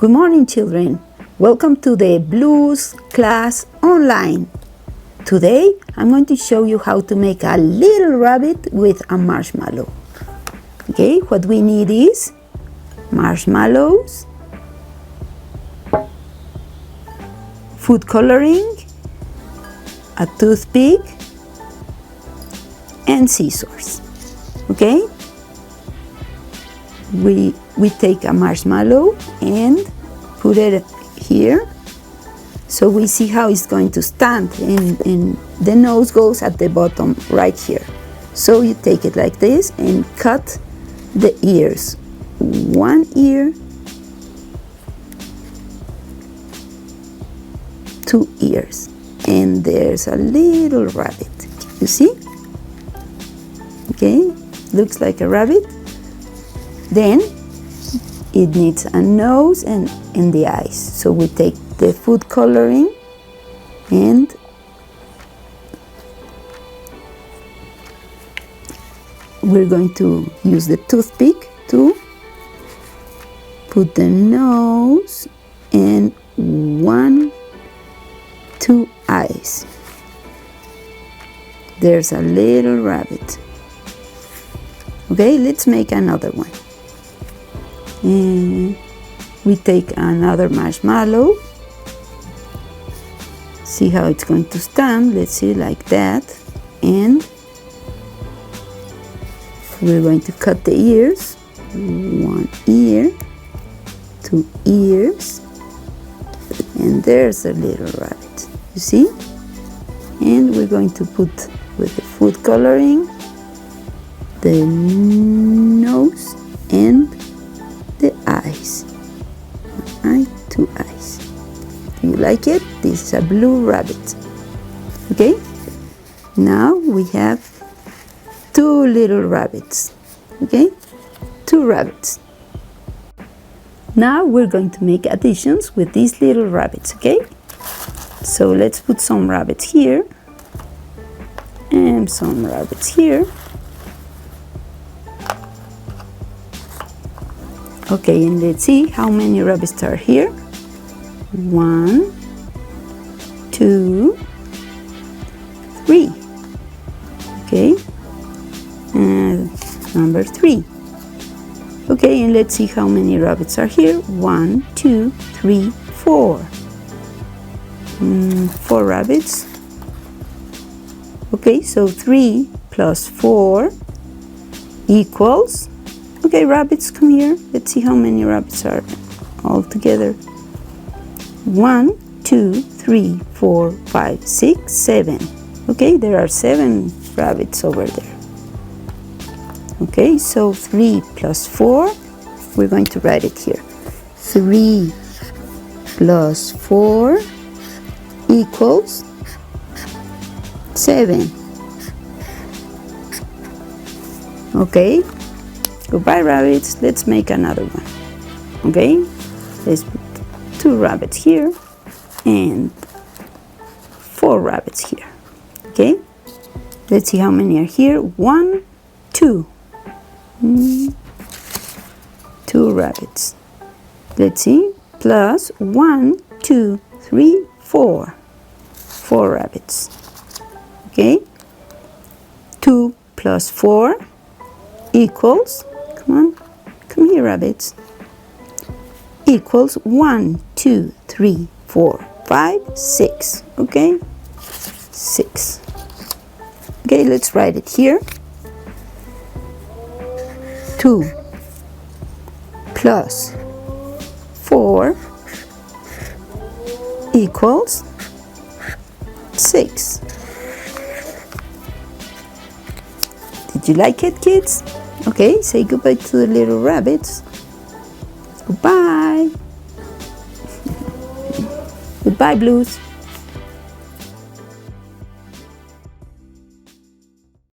Good morning, children. Welcome to the Blues class online. Today, I'm going to show you how to make a little rabbit with a marshmallow. Okay, what we need is marshmallows, food coloring, a toothpick, and scissors. Okay? We take a marshmallow and put it here so we see how it's going to stand, and the nose goes at the bottom right here. So you take it like this and cut the ears. One ear, two ears, and there's a little rabbit. You see? Okay, looks like a rabbit. Then it needs a nose and the eyes. So we take the food coloring and we're going to use the toothpick to put the nose and two eyes. There's a little rabbit. Okay, let's make another one. And we take another marshmallow. See how it's going to stand. Let's see, like that. And we're going to cut the ears. One ear, two ears, and there's a little rabbit. You see? And we're going to put with the food coloring the nose and the eyes. One eye, two eyes. Do you like it? This is a blue rabbit. Okay? Now we have two little rabbits. Okay? Two rabbits. Now we're going to make additions with these little rabbits. Okay? So let's put some rabbits here and some rabbits here. Okay, and let's see how many rabbits are here. 1, 2, 3. Okay, and number 3. Okay, and let's see how many rabbits are here. 1, 2, 3, 4. 4 rabbits. Okay, so 3 plus 4 equals. Okay, rabbits, come here. Let's see how many rabbits are all together. 1, 2, 3, 4, 5, 6, 7. Okay, there are 7 rabbits over there. Okay, so 3 plus 4, we're going to write it here. 3 plus 4 equals 7. Okay. Goodbye, rabbits. Let's make another one. Okay, let's put 2 rabbits here and 4 rabbits here. Okay, let's see how many are here. 1, 2. 2 rabbits. Let's see. Plus 1, 2, 3, 4. 4 rabbits. Okay, 2 plus 4 equals. Come on, come here, rabbits. Equals 1, 2, 3, 4, 5, 6. Okay, 6. Okay, let's write it here. 2 plus 4 equals 6. Did you like it, kids? Okay, say goodbye to the little rabbits. Goodbye. Goodbye, Blues.